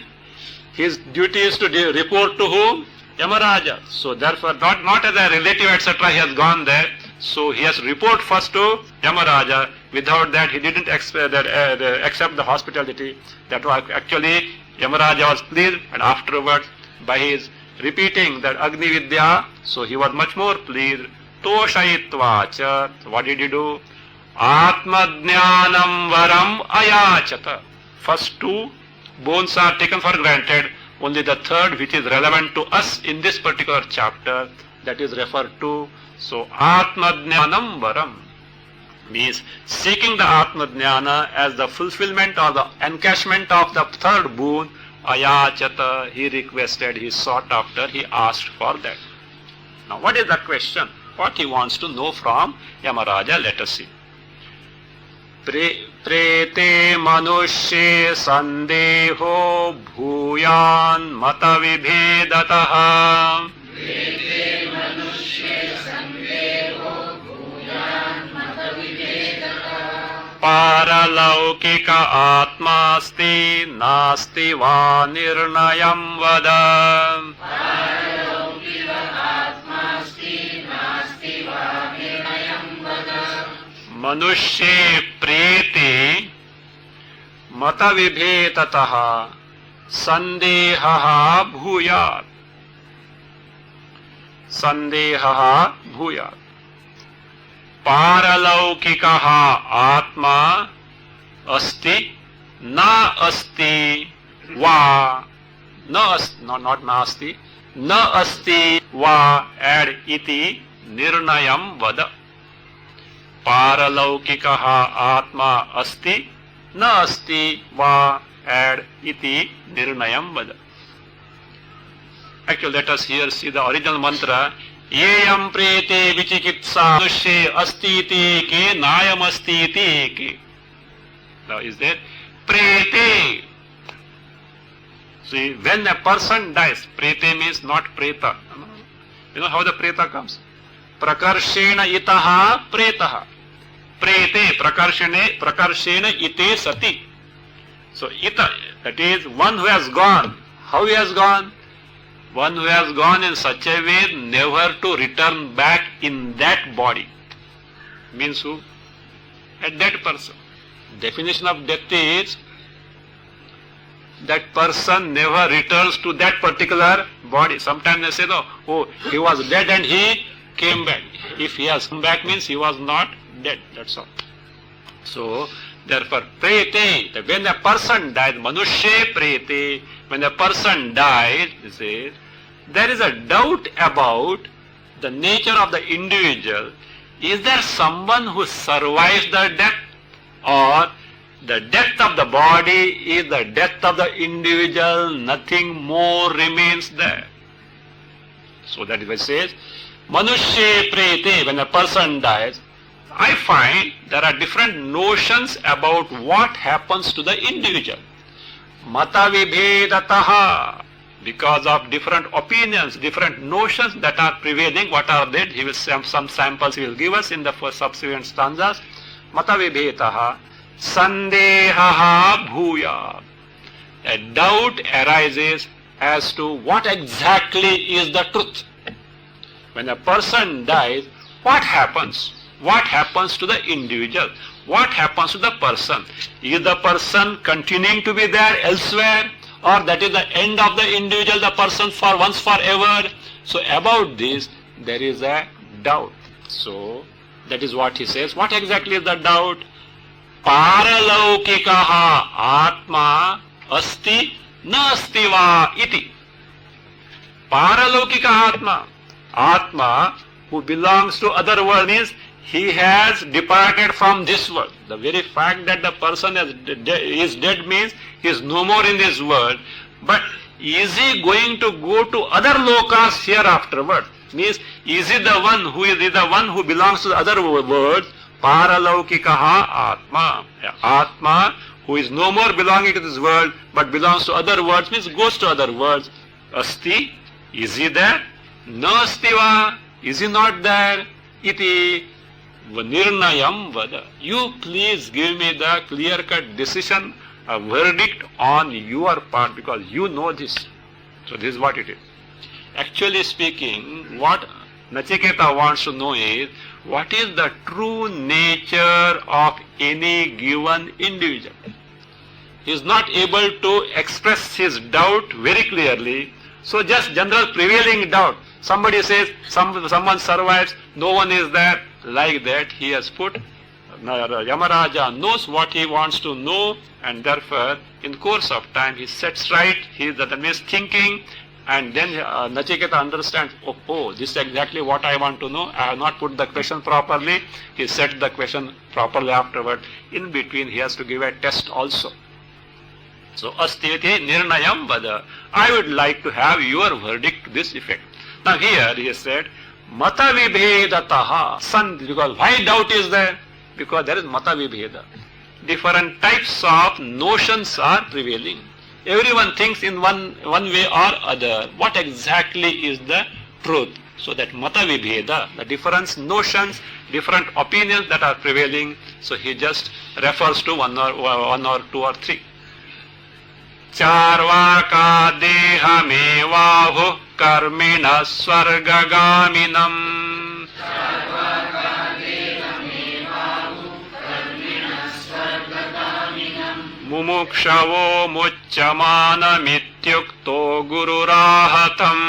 His duty is to report to whom? Yamaraja. So therefore, not as a relative, etc., he has gone there. So he has to report first to Yamaraja. Without that, he didn't accept the hospitality. That was actually, Yamaraja was pleased, and afterwards, by his repeating that Agni Vidya, so he was much more pleased. Toshayitva cha. What did he do? Atmadjnanam varam ayachata. First two bones are taken for granted. Only the third, which is relevant to us in this particular chapter, that is referred to. So Atmadjnanam varam means seeking the Atmadjnana as the fulfillment or the encashment of the third boon ayachata, he requested, he sought after, he asked for that. Now what is the question? What he wants to know from Yamaraja, let us see. Prete manushye sandeho bhuyan mata vibhedataha. Paralaukika atmasti nasti va nirnayam vada. Manushye prete mata vibhetataha sandehaha bhuyat. Sandehaha bhuyat. Paralaukikaha atma asti na asti va na asti, not nasti, na asti va add iti nirnayam vada. Paralaukikaha atma asti na asti va add iti nirnayam vada. Actually, let us here see the original mantra. Yeyam prete vichikitsa manushye asti iti ke nayam asti iti ke. Now is there? Prete. See, when a person dies, prete means not preta. You know how the preta comes? Prakarshena itaha pretaha. Prete, prakarshena ite sati. So ita, that is one who has gone. How he has gone? One who has gone in such a way never to return back in that body. Means who? A dead person. Definition of death is that person never returns to that particular body. Sometimes they say, oh, he was dead and he came back. If he has come back means he was not dead. That's all. So, therefore, prete, when a person dies, manushye prete, when a person dies, he says, there is a doubt about the nature of the individual. Is there someone who survives the death, or the death of the body is the death of the individual, nothing more remains there? So that is why it says, manushye prete, when a person dies, I find there are different notions about what happens to the individual. Mata vibhedataha. Because of different opinions, different notions that are prevailing, what are they? He will some samples he will give us in the first subsequent stanzas. Mata vibhetaha sandehaha bhuya. A doubt arises as to what exactly is the truth. When a person dies, what happens? What happens to the individual? What happens to the person? Is the person continuing to be there elsewhere? Or that is the end of the individual, the person for once forever. So about this, there is a doubt. So that is what he says. What exactly is the doubt? Paralaukikaha atma asti na asti va iti. Paralaukika atma. Atma, who belongs to other world, means he has departed from this world. The very fact that the person is dead means he is no more in this world. But is he going to go to other lokas hereafterward? Means, is he the one who belongs to the other worlds? Paralaukikaha atma. Atma, who is no more belonging to this world, but belongs to other worlds, means goes to other worlds. Asti, is he there? No astiva, is he not there? Iti nirnayam vada. You please give me the clear-cut decision, a verdict on your part, because you know this. So this is what it is. Actually speaking, what Nachiketa wants to know is, what is the true nature of any given individual? He is not able to express his doubt very clearly, so just general prevailing doubt. Somebody says, someone survives, no one is there, like that he has put. Yamaraja knows what he wants to know, and therefore in course of time he sets right, that means thinking, and then Nachiketa understands, oh, this is exactly what I want to know. I have not put the question properly. He set the question properly afterward. In between he has to give a test also. So, astivati nirnayam vada. I would like to have your verdict to this effect. Now here he said, mata vibhedataha. Because why doubt is there? Because there is mata vibheda. Different types of notions are prevailing. Everyone thinks in one way or other. What exactly is the truth? So that mata vibheda, the different notions, different opinions that are prevailing. So he just refers to one or two or three. Charvaka dehamevahu karmina swargagaminam. Mumukshavo muchamana mityukto gururahatam.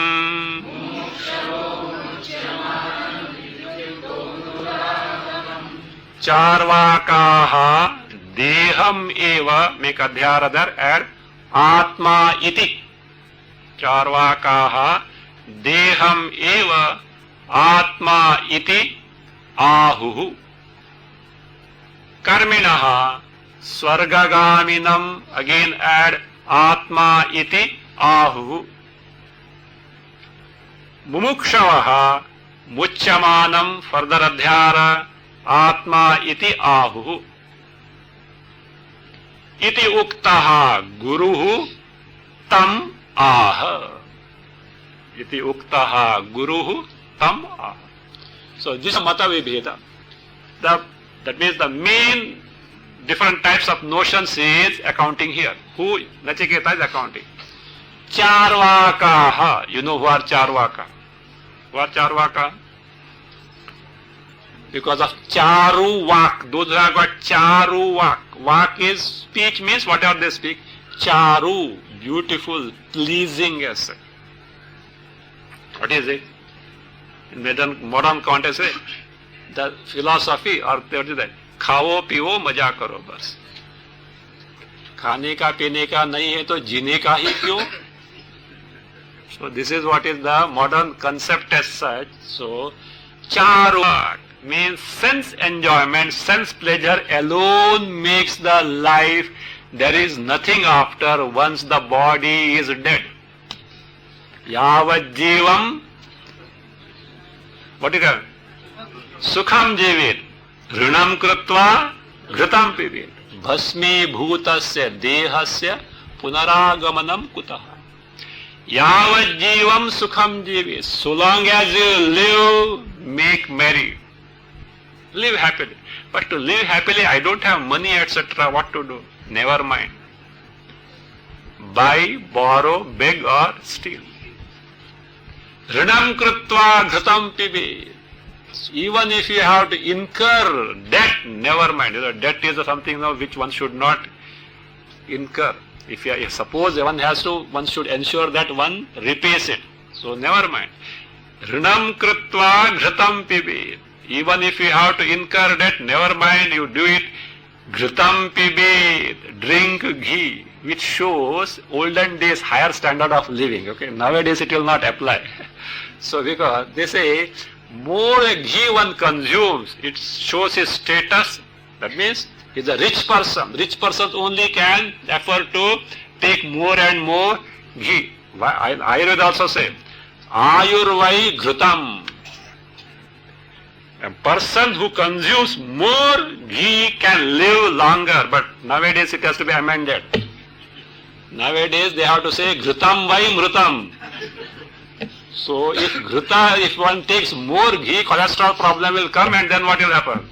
Charvakaha deham eva, make adhyara there, add atma iti. Charvakaha deham eva atma iti ahuhu. Karminaha swargagaminam, again add atma iti ahuhu. Mumukshavaha mucchamanam, further adhyara atma iti ahuhu. Iti uktaha guruhu tam aha. Iti uktaha guruhu tam aha. So this is mata vibheda. That means the main different types of notions is accounting here. Who Nachiketa is accounting? Charvakaha. You know who are Charvaka? Who are Charvaka? Because of charu vak. Those who have got charu vak. Vak is speech, means whatever they speak. Charu, beautiful, pleasing as. What is it? In modern context, the philosophy or what is that? खाओ पियो मजा करो बस. खाने का पीने का नहीं है तो जीने का ही क्यों? So this is what is the modern concept as such. So charu means sense enjoyment, sense pleasure alone makes the life. There is nothing after once the body is dead. Yavat jivam, what is it? Sukham jivit. ऋणम कृत्वा घृतम पिबेत. भस्मी भूतस्य देहस्य पुनरागमनम कुतः. यावत् जीवम सुखम जीवे. So long as you live, make merry, live happily. But to live happily, I don't have money, etc. What to do? Never mind. Buy, borrow, beg or steal. ऋणम कृत्वा घृतम पिबेत. Even if you have to incur debt, never mind. Debt is something now which one should not incur. If suppose one should ensure that one repays it. So never mind. Rinam kritva ghritam pibet. Even if you have to incur debt, never mind, you do it. Ghritam pibet. Drink ghee, which shows olden days higher standard of living. Okay, nowadays it will not apply. So because they say, more ghee one consumes, it shows his status. That means he is a rich person. Rich persons only can afford to take more and more ghee. Ayurveda also say, Ayurvai ghrutam. A person who consumes more ghee can live longer, but nowadays it has to be amended. Nowadays they have to say ghrutam vai mrutam. So if one takes more ghee, cholesterol problem will come, and then what will happen?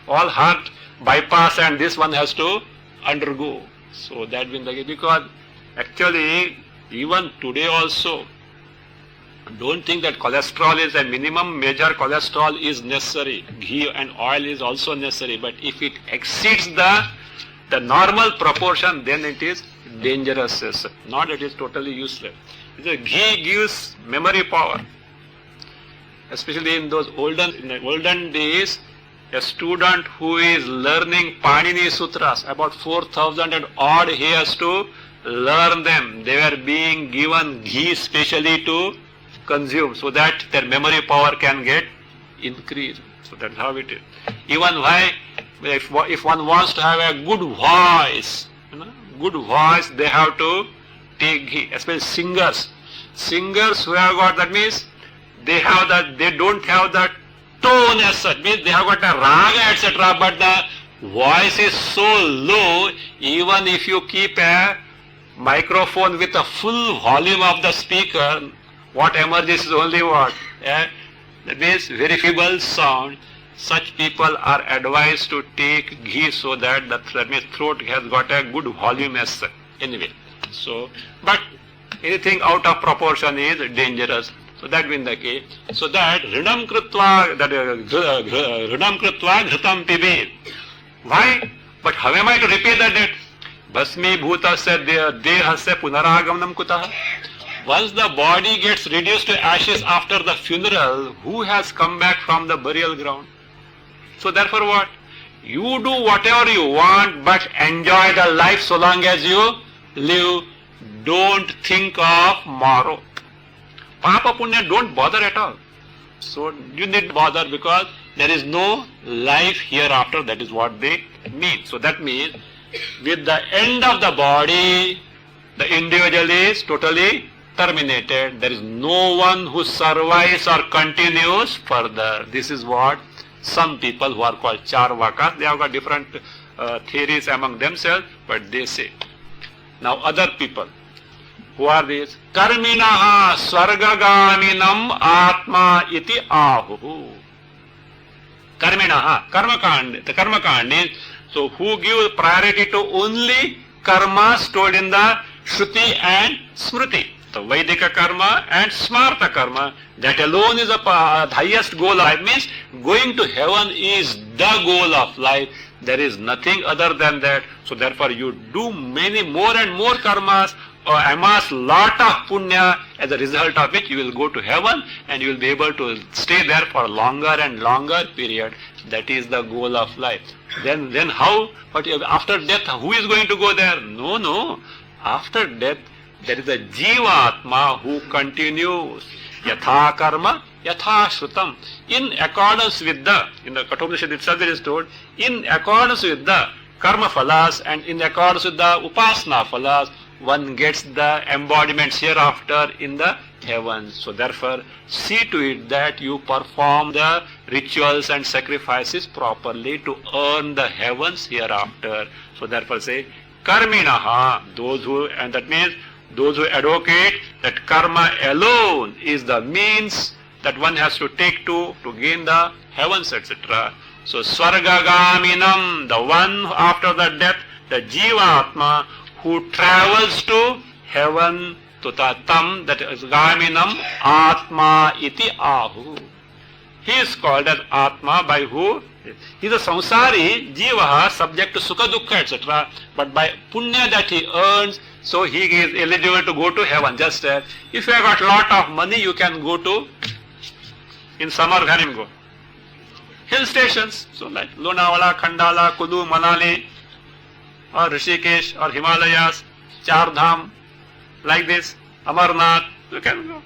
All heart bypass and this one has to undergo. So that means because actually even today also, don't think that cholesterol is a minimum. Major cholesterol is necessary. Ghee and oil is also necessary. But if it exceeds the normal proportion, then it is dangerous. Not that it is totally useless. Ghee gives memory power. Especially in the olden days, a student who is learning Panini Sutras, about 4,000 and odd, he has to learn them. They were being given ghee specially to consume, so that their memory power can get increased. So that's how it is. Even if one wants to have a good voice, good voice, they have to take ghee, especially singers. Singers who have got, that means they don't have the tone as such, means they have got a raga, etc., but the voice is so low, even if you keep a microphone with a full volume of the speaker, what emerges is only what? That means very feeble sound. Such people are advised to take ghee so that that means throat has got a good volume as such. Anyway, so, but anything out of proportion is dangerous. So that being the case, so that rinam krutva ghritam pibe. Why? But how am I to repay the debt? Bhasmi bhutasya dehasya punaragamanam kutah. Once the body gets reduced to ashes after the funeral, who has come back from the burial ground? So therefore what? You do whatever you want, but enjoy the life so long as you live. Don't think of tomorrow. Papa Punya, don't bother at all. So you need bother because there is no life hereafter. That is what they mean. So that means with the end of the body, the individual is totally terminated. There is no one who survives or continues further. This is what some people who are called Charvakas, they have got different theories among themselves, but they say. Now other people, who are these? Karminaha swargagaminam atma iti ahu. Karminaha, the karma kind is, so who give priority to only karmas told in the Shruti and Smriti. The Vedika karma and Smarta karma, that alone is the highest goal of life. Means going to heaven is the goal of life. There is nothing other than that. So therefore you do many more and more karmas, or amass lot of punya, as a result of which you will go to heaven and you will be able to stay there for a longer and longer period. That is the goal of life. Then how? But after death, who is going to go there? No. After death, there is a Jivatma who continues. Yatha karma, yatha shrutam. In accordance with in the Kathopanishad itself it is told, in accordance with the karma phalas and in accordance with the upasana phalas, one gets the embodiments hereafter in the heavens. So therefore, see to it that you perform the rituals and sacrifices properly to earn the heavens hereafter. So therefore say, karminaha, those who, and that means those who advocate that karma alone is the means that one has to take to gain the heavens, etc. So swargagaminam, the one after the death, the Jivatma, who travels to heaven, tutatam, that is gaminam, atma iti ahu. He is called as Atma by who? He is a samsari, jivaha, subject to sukha dukkha, etc. But by punya that he earns, so he is eligible to go to heaven. Just as if you have got lot of money, you can go to, in summer, where him go? Hill stations. So like Lonavala, Khandala, Kudu, Manali, or Rishikesh, or Himalayas, Char Dham, like this, Amarnath, you can go.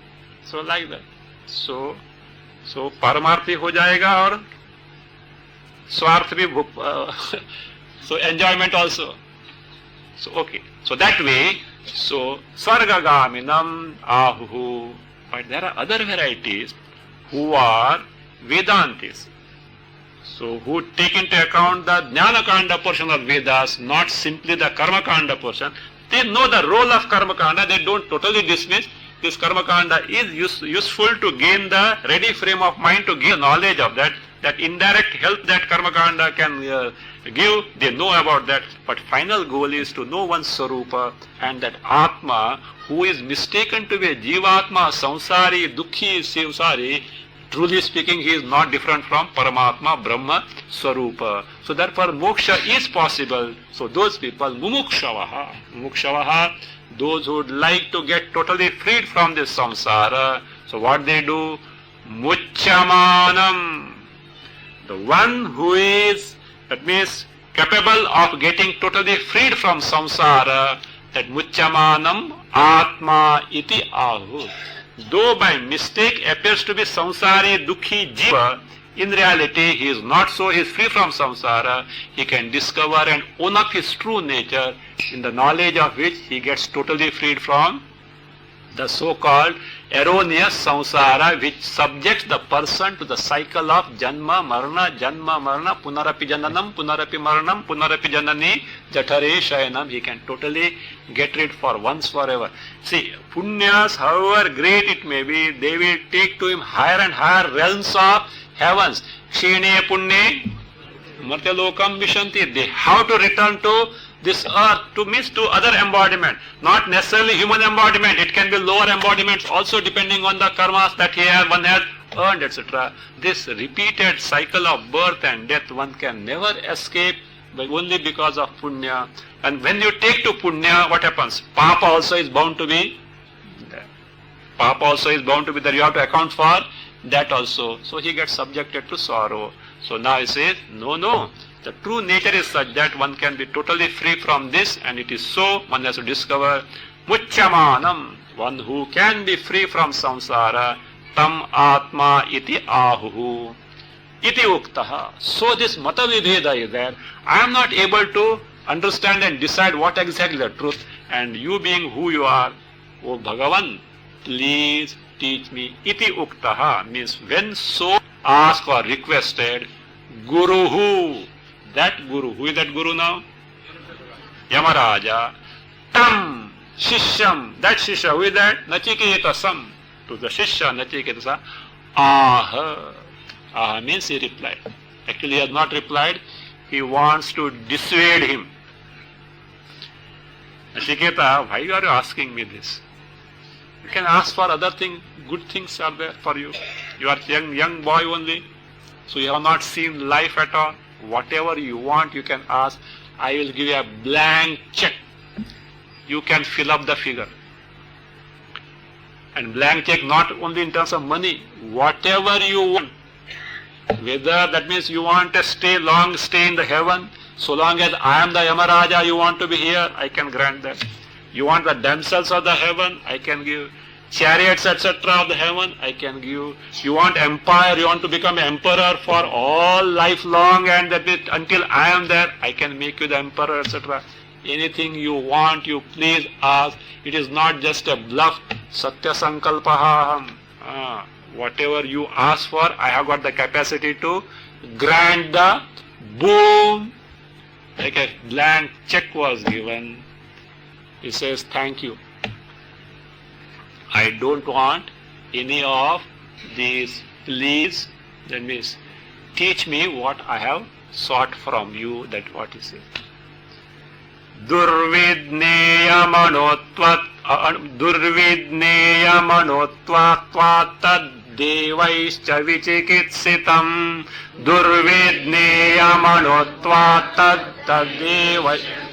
So like that. So Paramarthi ho jayega aur Swarth bhi, so enjoyment also. So okay. So that way, so Swargagaminam ahu. But there are other varieties who are Vedantis. So who take into account the Jnana-kanda portion of Vedas, not simply the Karma-kanda portion. They know the role of Karma-kanda, they don't totally dismiss. This Karma-kanda is useful to gain the ready frame of mind to gain knowledge of that indirect help that Karma-kanda can give, they know about that. But final goal is to know one's Sarupa, and that Atma, who is mistaken to be a Jivatma, Samsari, Dukhi, Samsari, truly speaking, he is not different from Paramatma, Brahma, Swarupa. So therefore, moksha is possible. So those people, mumukshavaha, those who would like to get totally freed from this samsara. So what they do? Mucchamanam. The one who is, that means, capable of getting totally freed from samsara, that mucchamanam atma iti ahu. Though by mistake appears to be samsari dukhi jiva, In reality, he is not so, he is free from samsara. He can discover and own up his true nature, in the knowledge of which he gets totally freed from the so-called erroneous samsara which subjects the person to the cycle of janma marana, punarapi jananam, punarapi maranam, punarapi janani, jatare shayanam. He can totally get rid for once forever. See, punyas, however great it may be, they will take to him higher and higher realms of heavens. Kshine punne martyalokam vishanti. They have to return to this earth to means to other embodiment, not necessarily human embodiment. It can be lower embodiments also, depending on the karmas that one has earned, etc. This repeated cycle of birth and death one can never escape, but only because of punya. And when you take to punya, what happens? Papa also is bound to be there. Papa also is bound to be there. You have to account for that also. So he gets subjected to sorrow. So now he says, no. The true nature is such that one can be totally free from this, and it is so one has to discover mucchamanam, one who can be free from samsara, tam atma iti ahuhu iti uktaha. So this mata vibheda is there. I am not able to understand and decide what exactly the truth, and you being who you are, O Bhagavan, please teach me. Iti uktaha means when so asked or requested, guruhu, that guru, who is that guru now? Yamaraja. Tam shishyam, that shishya, who is that? Nachiketasam. To the shishya Nachiketasa. Aha. Aha means he replied. Actually he has not replied. He wants to dissuade him. Nachiketa, why are you asking me this? You can ask for other things. Good things are there for you. You are young boy only. So you have not seen life at all. Whatever you want, you can ask. I will give you a blank check. You can fill up the figure. And blank check not only in terms of money, whatever you want. Whether that means you want to long stay in the heaven, so long as I am the Yamaraja, you want to be here, I can grant that. You want the damsels of the heaven, I can give. Chariots, etc. of the heaven, I can give. You want empire, you want to become emperor for all lifelong, and that is until I am there, I can make you the emperor, etc. Anything you want, you please ask. It is not just a bluff. Satya sankalpaham. Whatever you ask for, I have got the capacity to grant the boom. Like a blank check was given. He says, thank you. I don't want any of these. Please, that means teach me what I have sought from you. That what he says. Durvidneya manotvat tad devaischa vichikitsitam. Durvidneya manotvat tad devaischa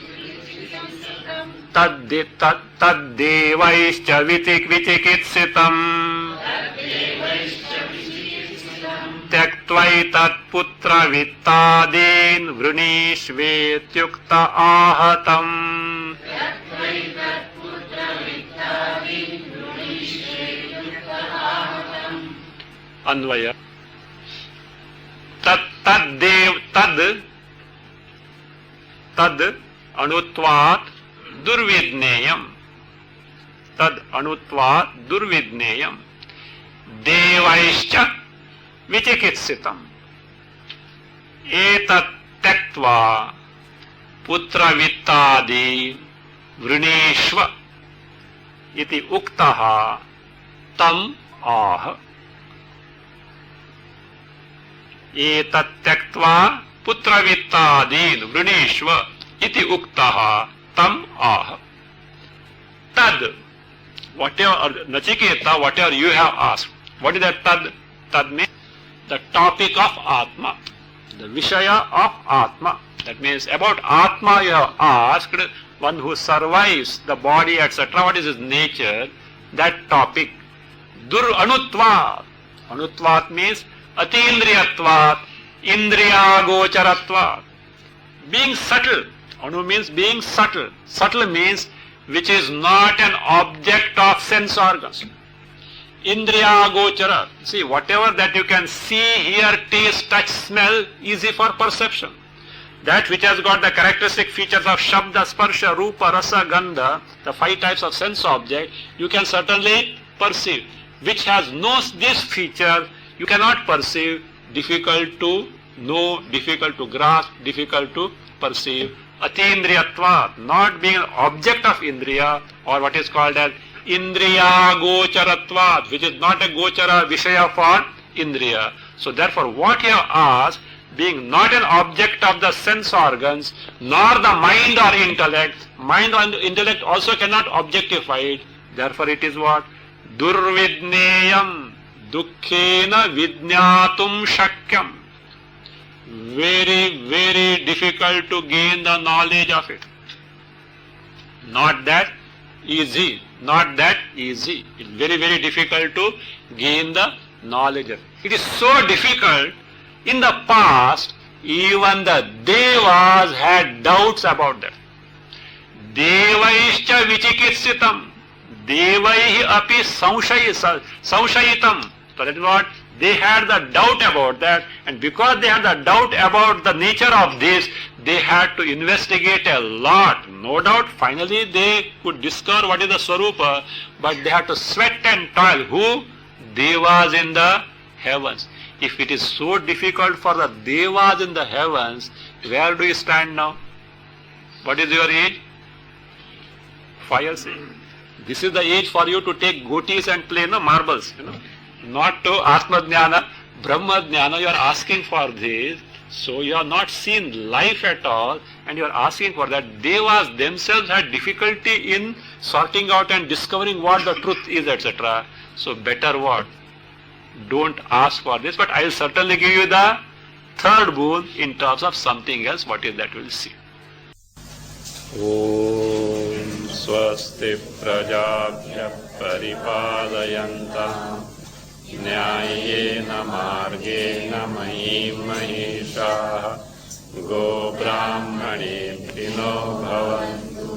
taddevaischa vichikitsitam त्यक्त्वैतत् पुत्र वित्तादीन् वृणीष्वेत्युक्त आहतम् अन्वय तद अणुत्वात् दुर्विज्ञेयम् तद अणुत्वात् दुर्विज्ञेयम् देवैश्च विचिकित्सितम् एतत् त्यक्त्वा पुत्रवित्तादि वृणीष्व इति उक्तः तम् आह एतत् त्यक्त्वा पुत्रवित्तादीन् वृणीष्व इति उक्तः तम् आह tad, whatever Nachiketa, whatever you have asked. What is that tad? Tad means the topic of Atma, the Vishaya of Atma. That means about Atma you have asked, one who survives the body, etc. What is his nature? That topic. Anutvat. Anutvat means atindriyatvat, indriyagocharatvat. Being subtle. Anu means being subtle. Subtle means which is not an object of sense organs. Indriya gochara. See, whatever that you can see, hear, taste, touch, smell, easy for perception. That which has got the characteristic features of Shabda, Sparsha, Rupa, Rasa, Gandha, the 5 types of sense object, you can certainly perceive. Which has no this feature, you cannot perceive, difficult to know, difficult to grasp, difficult to perceive. Atindriyatva, not being an object of Indriya, or what is called as Indriya gocharatva, which is not a gochara vishaya for Indriya. So therefore what you have asked, being not an object of the sense organs, nor the mind or intellect also cannot objectify it. Therefore it is what? Durvidneyam dukkhena vidnyatum shakyam. Very, very difficult to gain the knowledge of it. Not that easy. Not that easy. It's very, very difficult to gain the knowledge of it. It is so difficult. In the past, even the Devas had doubts about that. Devaischa vichikitsitam. Devaihi api samshayitam. So that is what? They had the doubt about that, and because they had the doubt about the nature of this, they had to investigate a lot. No doubt, finally they could discover what is the Swarupa, but they had to sweat and toil. Who? Devas in the heavens. If it is so difficult for the Devas in the heavens, where do you stand now? What is your age? 5 years. This is the age for you to take gotis and play marbles, Not to Atma Jnana, Brahma Jnana, you are asking for this. So you have not seen life at all, and you are asking for that. Devas themselves had difficulty in sorting out and discovering what the truth is, etc. So better what? Don't ask for this, but I will certainly give you the third boon in terms of something else. What is that? We will see. Om Swasti Prajabhya Paripadayantam Nyayena Margena Mahim Maheshaha Go Brahmanebhino Bhavantu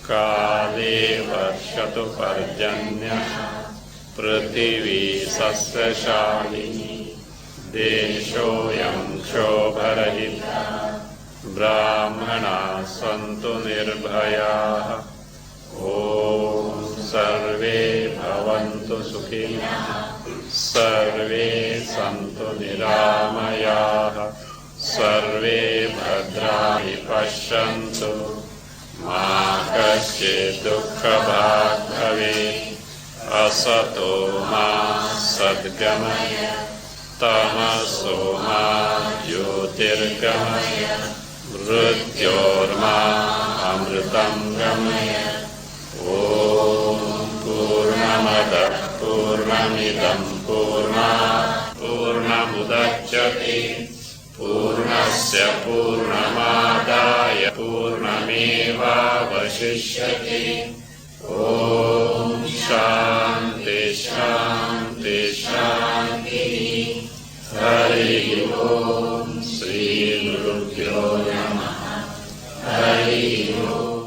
Kale Varshatu Parjanya Prithivi Sasyashalini Deshoyam Shobharahita Brahmana Santu Nirbhayaha Om Sarve Bhavantu Sukhina Sarve Santu Niramayaha Sarve Bhadrani Pashyantu Ma Kaschid Dukkha Bhag Bhave Asato Ma Sadgamaya Tamaso Ma Jyotirgamaya Mrityorma Amritam Gamaya Om Purnamada Purnamidam Purna Purnamudachyate Purnasya Purnamadaya Purnameva Vashishyate Om Shanti Shanti Shanti Hari Om Sri Gurubhyo Namaha Hari Om